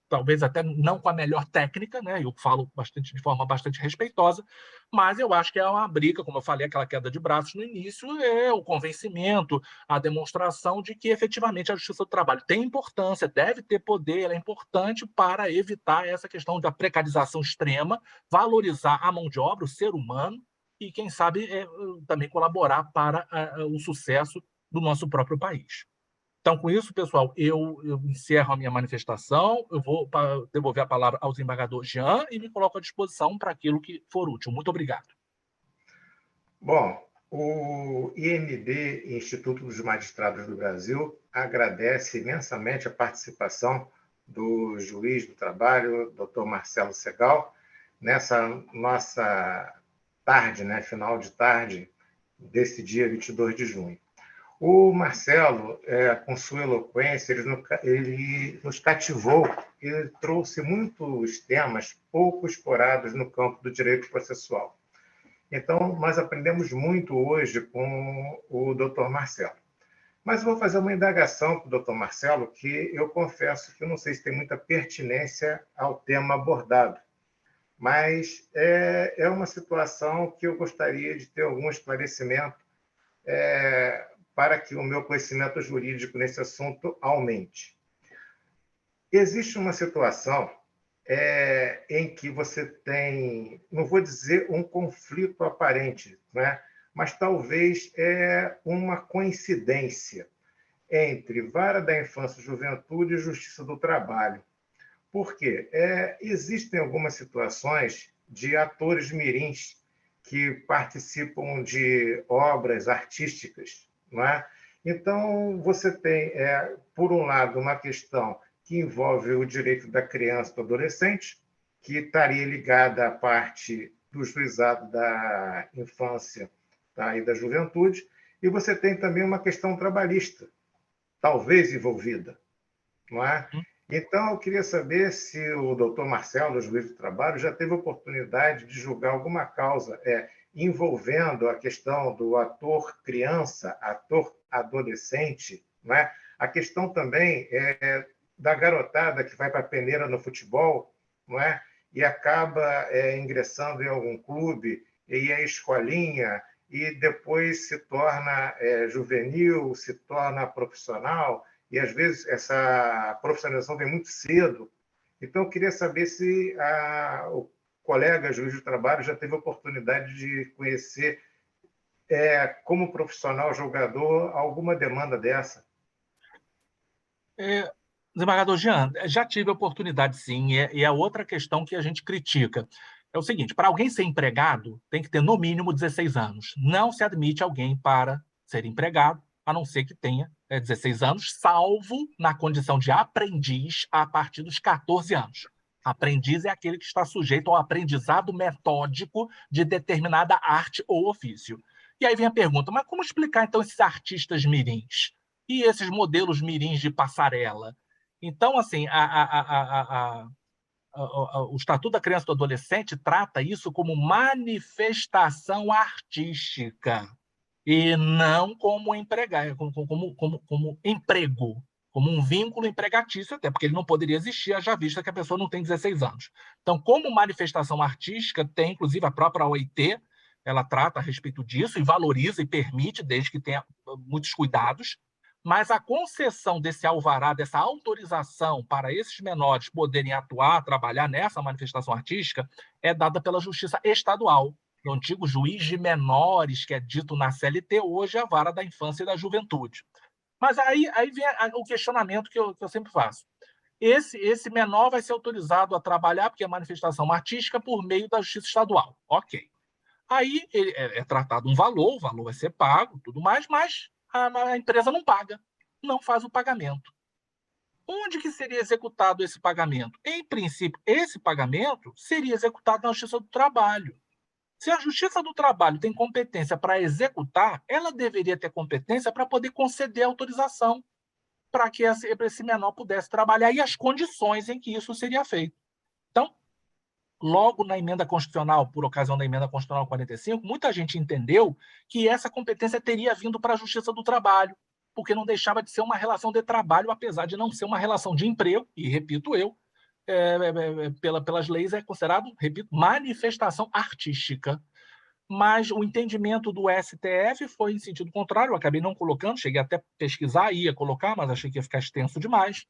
talvez até não com a melhor técnica, né? Eu falo de forma bastante respeitosa, mas eu acho que é uma briga, como eu falei, aquela queda de braços no início, é o convencimento, a demonstração de que efetivamente a Justiça do Trabalho tem importância, deve ter poder, ela é importante para evitar essa questão da precarização extrema, valorizar a mão de obra, o ser humano, e, quem sabe, também colaborar para o sucesso do nosso próprio país. Então, com isso, pessoal, eu encerro a minha manifestação, eu vou devolver a palavra ao desembargador Jean e me coloco à disposição para aquilo que for útil. Muito obrigado. Bom, o IMB, Instituto dos Magistrados do Brasil, agradece imensamente a participação do juiz do trabalho, Dr. Marcelo Segal, nessa nossa tarde, né, final de tarde, desse dia 22 de junho. O Marcelo, com sua eloquência, ele nos cativou e trouxe muitos temas pouco explorados no campo do direito processual. Então, nós aprendemos muito hoje com o Dr. Marcelo. Mas eu vou fazer uma indagação para o Dr. Marcelo, que eu confesso que eu não sei se tem muita pertinência ao tema abordado, mas é uma situação que eu gostaria de ter algum esclarecimento para que o meu conhecimento jurídico nesse assunto aumente. Existe uma situação em que você tem, não vou dizer um conflito aparente, né? Mas talvez uma coincidência entre Vara da Infância e Juventude e Justiça do Trabalho. Por quê? Existem algumas situações de atores mirins que participam de obras artísticas, não é? Então, você tem, por um lado, uma questão que envolve o direito da criança e do adolescente, que estaria ligada à parte do juizado da infância, tá, e da juventude, e você tem também uma questão trabalhista, talvez envolvida, não é? Então, eu queria saber se o doutor Marcelo, juiz do trabalho, já teve oportunidade de julgar alguma causa envolvendo a questão do ator criança, ator adolescente, não é? A questão também da garotada que vai para a peneira no futebol, não é? E acaba ingressando em algum clube, e é escolinha, e depois se torna juvenil, se torna profissional, e às vezes essa profissionalização vem muito cedo. Então, eu queria saber se colega juiz do trabalho já teve a oportunidade de conhecer, como profissional julgador, alguma demanda dessa? Desembargador Jean, já tive a oportunidade, sim, e é outra questão que a gente critica. É o seguinte, para alguém ser empregado, tem que ter no mínimo 16 anos. Não se admite alguém para ser empregado, a não ser que tenha 16 anos, salvo na condição de aprendiz a partir dos 14 anos. Aprendiz é aquele que está sujeito ao aprendizado metódico de determinada arte ou ofício. E aí vem a pergunta, mas como explicar, então, esses artistas mirins? E esses modelos mirins de passarela? Então, assim, o Estatuto da Criança e do Adolescente trata isso como manifestação artística e não como como emprego, como um vínculo empregatício, até porque ele não poderia existir, haja vista que a pessoa não tem 16 anos. Então, como manifestação artística, tem, inclusive, a própria OIT, ela trata a respeito disso e valoriza e permite, desde que tenha muitos cuidados, mas a concessão desse alvará, dessa autorização para esses menores poderem atuar, trabalhar nessa manifestação artística, é dada pela Justiça Estadual, do antigo juiz de menores, que é dito na CLT, hoje é a vara da infância e da juventude. Mas aí vem o questionamento que eu sempre faço. Esse menor vai ser autorizado a trabalhar, porque é manifestação artística, por meio da Justiça Estadual. Ok. Aí é tratado um valor, o valor vai ser pago, tudo mais, mas a empresa não paga, não faz o pagamento. Onde que seria executado esse pagamento? Em princípio, esse pagamento seria executado na Justiça do Trabalho. Se a Justiça do Trabalho tem competência para executar, ela deveria ter competência para poder conceder autorização para que esse menor pudesse trabalhar e as condições em que isso seria feito. Então, logo na emenda constitucional, por ocasião da emenda constitucional 45, muita gente entendeu que essa competência teria vindo para a Justiça do Trabalho, porque não deixava de ser uma relação de trabalho, apesar de não ser uma relação de emprego, e repito eu, pelas leis é considerado, repito, manifestação artística. Mas o entendimento do STF foi em sentido contrário, eu acabei não colocando, cheguei até a pesquisar, ia colocar, mas achei que ia ficar extenso demais.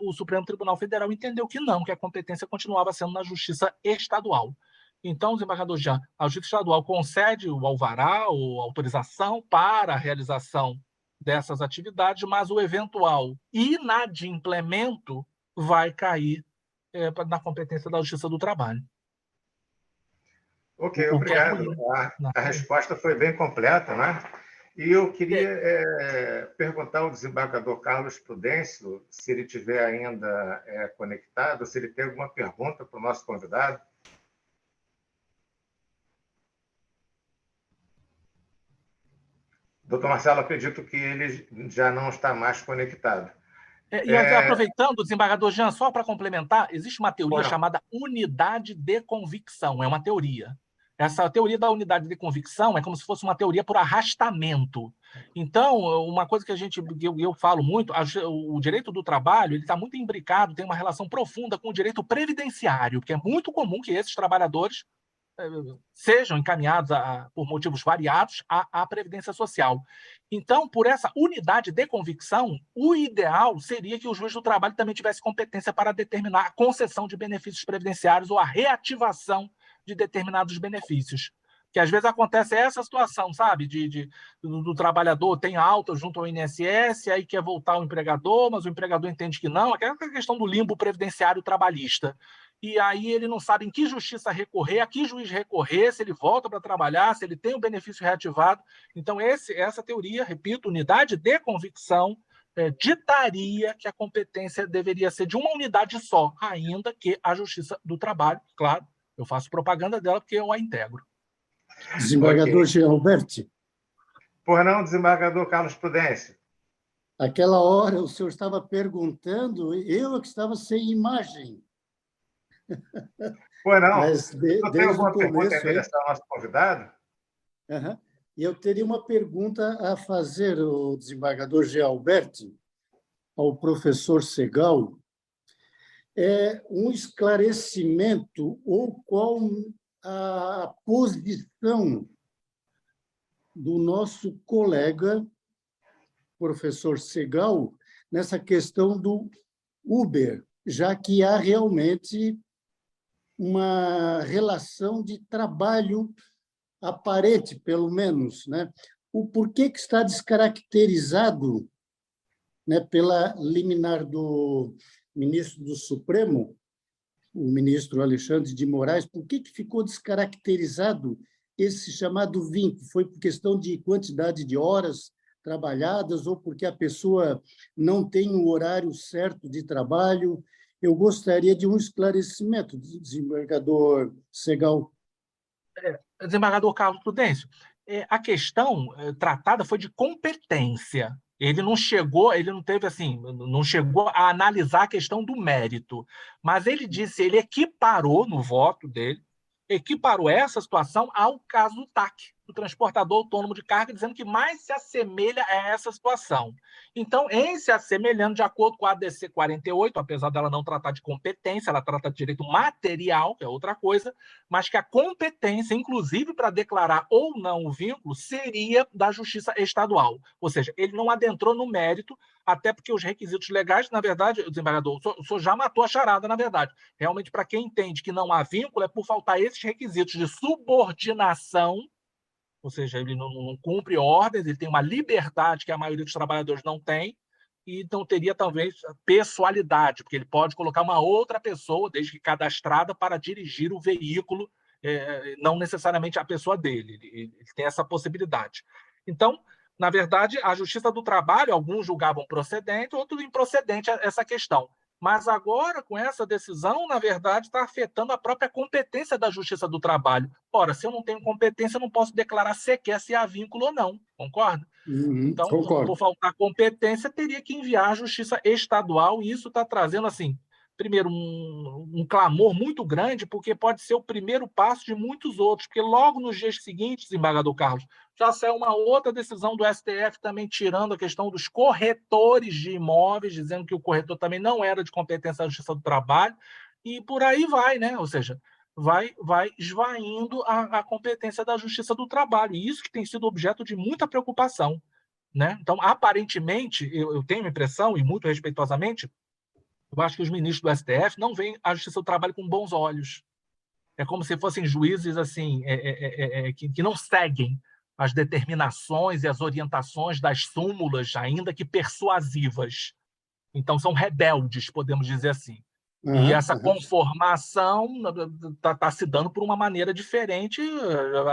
O Supremo Tribunal Federal entendeu que não, que a competência continuava sendo na Justiça Estadual. Então, desembargador Jean, a Justiça Estadual concede o alvará ou autorização para a realização dessas atividades, mas o eventual inadimplemento vai cair na competência da Justiça do Trabalho. Ok, obrigado. A resposta foi bem completa, né? E eu queria perguntar ao desembargador Carlos Prudêncio, se ele estiver ainda conectado, se ele tem alguma pergunta para o nosso convidado. Doutor Marcelo, acredito que ele já não está mais conectado. E aproveitando, desembargador Jean, só para complementar, existe uma teoria chamada unidade de convicção, é uma teoria. Essa teoria da unidade de convicção é como se fosse uma teoria por arrastamento. Então, uma coisa que eu falo muito, o direito do trabalho ele está muito imbricado, tem uma relação profunda com o direito previdenciário, porque é muito comum que esses trabalhadores sejam encaminhados por motivos variados à Previdência Social. Então, por essa unidade de convicção, o ideal seria que o juiz do trabalho também tivesse competência para determinar a concessão de benefícios previdenciários ou a reativação de determinados benefícios. Que às vezes acontece essa situação, sabe? Do trabalhador tem alta junto ao INSS, aí quer voltar ao empregador, mas o empregador entende que não, aquela questão do limbo previdenciário trabalhista. E aí ele não sabe em que justiça recorrer, a que juiz recorrer, se ele volta para trabalhar, se ele tem o benefício reativado. Então, essa teoria, repito, unidade de convicção, ditaria que a competência deveria ser de uma unidade só, ainda que a Justiça do Trabalho, claro, eu faço propaganda dela porque eu a integro. Desembargador Jean Alberti. Por não, desembargador Carlos Prudêncio. Aquela hora o senhor estava perguntando, eu que estava sem imagem. Pois não. Mas desde alguma pergunta em direção ao nosso convidado? Uhum. E eu teria uma pergunta a fazer ao desembargador Jean Alberti, ao professor Segal. Um esclarecimento ou qual a posição do nosso colega, professor Segal, nessa questão do Uber, já que há realmente uma relação de trabalho aparente, pelo menos, né? O porquê que está descaracterizado, né, pela liminar do ministro do Supremo, o ministro Alexandre de Moraes, por que ficou descaracterizado esse chamado vínculo? Foi por questão de quantidade de horas trabalhadas ou porque a pessoa não tem o horário certo de trabalho? Eu gostaria de um esclarecimento, desembargador Segal. Desembargador Carlos Prudêncio, a questão tratada foi de competência. Ele não chegou a analisar a questão do mérito, mas ele disse, ele equiparou no voto dele, equiparou essa situação ao caso do TAC, do transportador autônomo de carga, dizendo que mais se assemelha a essa situação. Então, em se assemelhando, de acordo com a ADC 48, apesar dela não tratar de competência, ela trata de direito material, que é outra coisa, mas que a competência, inclusive para declarar ou não o vínculo, seria da Justiça Estadual. Ou seja, ele não adentrou no mérito, até porque os requisitos legais, na verdade, desembargador, o senhor já matou a charada, na verdade. Realmente, para quem entende que não há vínculo, é por faltar esses requisitos de subordinação, ou seja, ele não cumpre ordens, ele tem uma liberdade que a maioria dos trabalhadores não tem, e não teria, talvez, pessoalidade, porque ele pode colocar uma outra pessoa, desde que cadastrada, para dirigir o veículo, não necessariamente a pessoa dele. Ele tem essa possibilidade. Então, na verdade, a Justiça do Trabalho, alguns julgavam procedente, outros improcedente essa questão. Mas agora, com essa decisão, na verdade, está afetando a própria competência da Justiça do Trabalho. Ora, se eu não tenho competência, eu não posso declarar sequer se há vínculo ou não, concorda? Então, Concordo. por faltar competência, teria que enviar à Justiça Estadual, e isso está trazendo, assim, primeiro, um clamor muito grande, porque pode ser o primeiro passo de muitos outros, porque logo nos dias seguintes, desembargador Carlos, já saiu uma outra decisão do STF também tirando a questão dos corretores de imóveis, dizendo que o corretor também não era de competência da Justiça do Trabalho, e por aí vai, né? Ou seja, vai esvaindo a competência da Justiça do Trabalho, e isso que tem sido objeto de muita preocupação, né? Então, aparentemente, eu tenho a impressão, e muito respeitosamente, eu acho que os ministros do STF não veem a Justiça do Trabalho com bons olhos. É como se fossem juízes assim que não seguem as determinações e as orientações das súmulas, ainda que persuasivas. Então, são rebeldes, podemos dizer assim. E essa conformação está se dando por uma maneira diferente.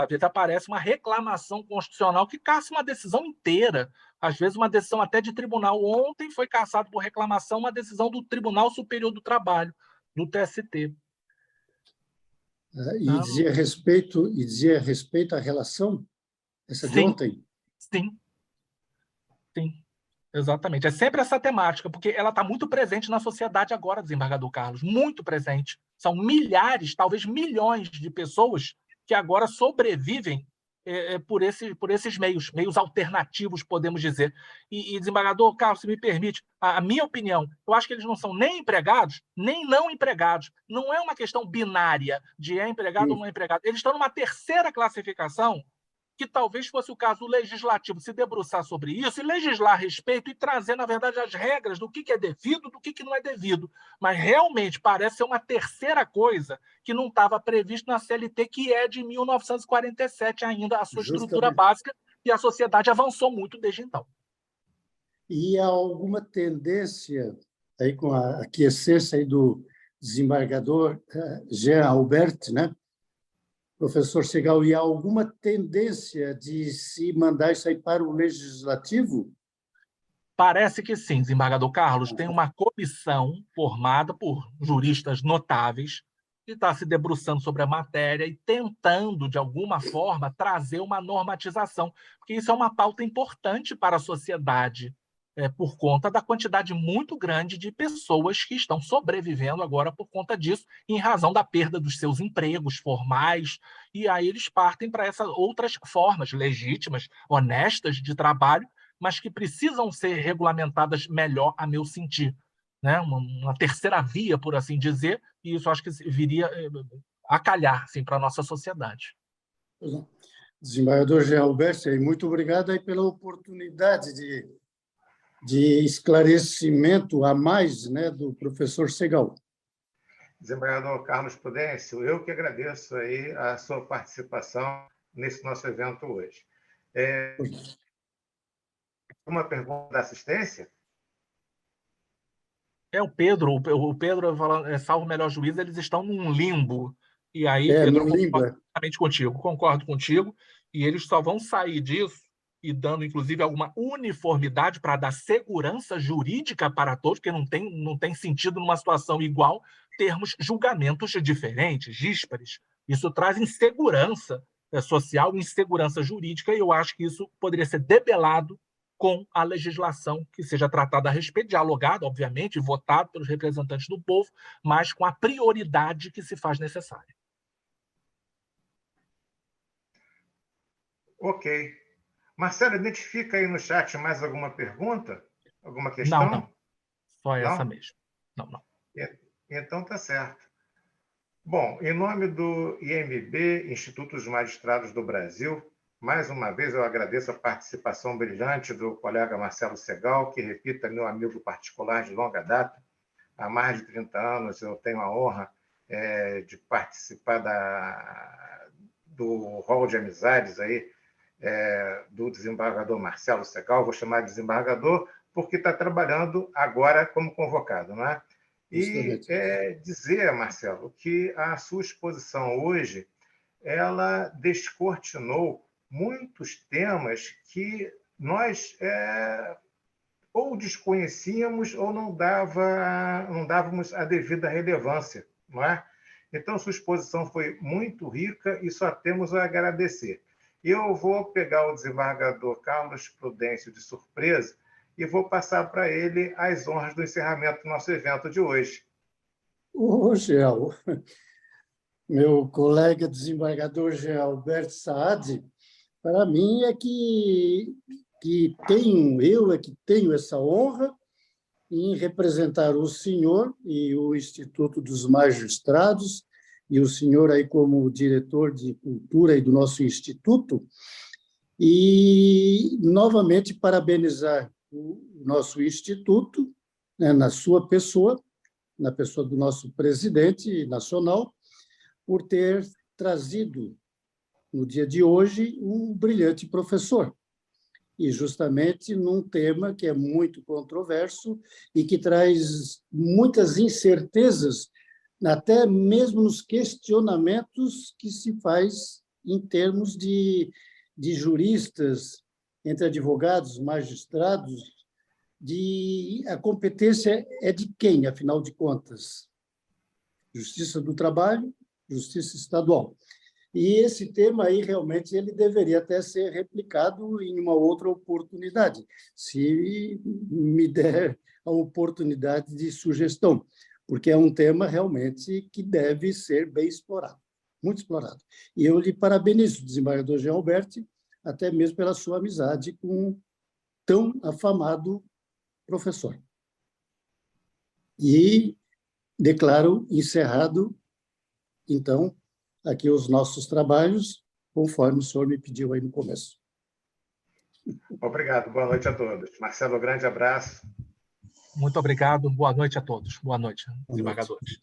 Às vezes aparece uma reclamação constitucional que caça uma decisão inteira. Às vezes uma decisão até de tribunal. Ontem foi cassado por reclamação uma decisão do Tribunal Superior do Trabalho, do TST. E dizia respeito à relação, essa de ontem? Sim. Exatamente. É sempre essa temática, porque ela está muito presente na sociedade agora, desembargador Carlos, muito presente. São milhares, talvez milhões de pessoas que agora sobrevivem por esses meios alternativos, podemos dizer. E, desembargador Carlos, se me permite, a minha opinião, eu acho que eles não são nem empregados, nem não empregados. Não é uma questão binária de é empregado ou não é empregado. Eles estão numa terceira classificação, que talvez fosse o caso do legislativo se debruçar sobre isso e legislar a respeito e trazer, na verdade, as regras do que é devido, do que não é devido. Mas realmente parece ser uma terceira coisa que não estava previsto na CLT, que é de 1947 ainda, a sua estrutura básica, e a sociedade avançou muito desde então. E há alguma tendência, aí com a aquiescência aí do desembargador Jean Albert, né? Professor Segal, e há alguma tendência de se mandar isso aí para o Legislativo? Parece que sim, desembargador Carlos. Tem uma comissão formada por juristas notáveis que está se debruçando sobre a matéria e tentando, de alguma forma, trazer uma normatização, porque isso é uma pauta importante para a sociedade, por conta da quantidade muito grande de pessoas que estão sobrevivendo agora por conta disso, em razão da perda dos seus empregos formais, e aí eles partem para essas outras formas legítimas, honestas de trabalho, mas que precisam ser regulamentadas melhor, a meu sentir. Né? Uma terceira via, por assim dizer, e isso acho que viria a calhar assim, para a nossa sociedade. Desembargador Jean Albert, muito obrigado aí pela oportunidade de esclarecimento a mais, né, do professor Segal. Desembargador Carlos Prudêncio, eu que agradeço aí a sua participação nesse nosso evento hoje. Uma pergunta da assistência? O Pedro falando, salvo o melhor juízo, eles estão num limbo. E aí, Pedro, no eu limbo. concordo totalmente contigo, concordo contigo, e eles só vão sair disso e dando, inclusive, alguma uniformidade para dar segurança jurídica para todos, porque não tem sentido, numa situação igual, termos julgamentos diferentes, díspares. Isso traz insegurança social, insegurança jurídica, e eu acho que isso poderia ser debelado com a legislação que seja tratada a respeito, dialogada, obviamente, votada pelos representantes do povo, mas com a prioridade que se faz necessária. Ok. Marcelo, identifica aí no chat mais alguma pergunta? Alguma questão? Não. Só essa Não? mesmo. Não. Então tá certo. Bom, em nome do IMB, Instituto dos Magistrados do Brasil, mais uma vez eu agradeço a participação brilhante do colega Marcelo Segal, que, repito, é meu amigo particular de longa data. Há mais de 30 anos eu tenho a honra de participar do rol de amizades aí, do desembargador Marcelo Segal. Vou chamar de desembargador porque está trabalhando agora como convocado, não é? E dizer, Marcelo, que a sua exposição hoje ela descortinou muitos temas que nós ou desconhecíamos ou não dávamos a devida relevância, não é? Então, sua exposição foi muito rica e só temos a agradecer. Eu vou pegar o desembargador Carlos Prudêncio de surpresa e vou passar para ele as honras do encerramento do nosso evento de hoje. Gel, meu colega desembargador Jean Alberto Saad, para mim é que tenho essa honra em representar o senhor e o Instituto dos Magistrados, e o senhor aí como diretor de cultura aí do nosso instituto, e novamente parabenizar o nosso instituto, né, na sua pessoa, na pessoa do nosso presidente nacional, por ter trazido, no dia de hoje, um brilhante professor, e justamente num tema que é muito controverso e que traz muitas incertezas, até mesmo nos questionamentos que se faz em termos de juristas, entre advogados, magistrados, a competência é de quem, afinal de contas? Justiça do Trabalho, Justiça Estadual. E esse tema aí, realmente, ele deveria até ser replicado em uma outra oportunidade, se me der a oportunidade de sugestão, porque é um tema realmente que deve ser bem explorado, muito explorado. E eu lhe parabenizo, desembargador Jean Alberti, até mesmo pela sua amizade com um tão afamado professor. E declaro encerrado, então, aqui os nossos trabalhos, conforme o senhor me pediu aí no começo. Obrigado, boa noite a todos. Marcelo, grande abraço. Muito obrigado, boa noite a todos. Boa noite, desembargadores.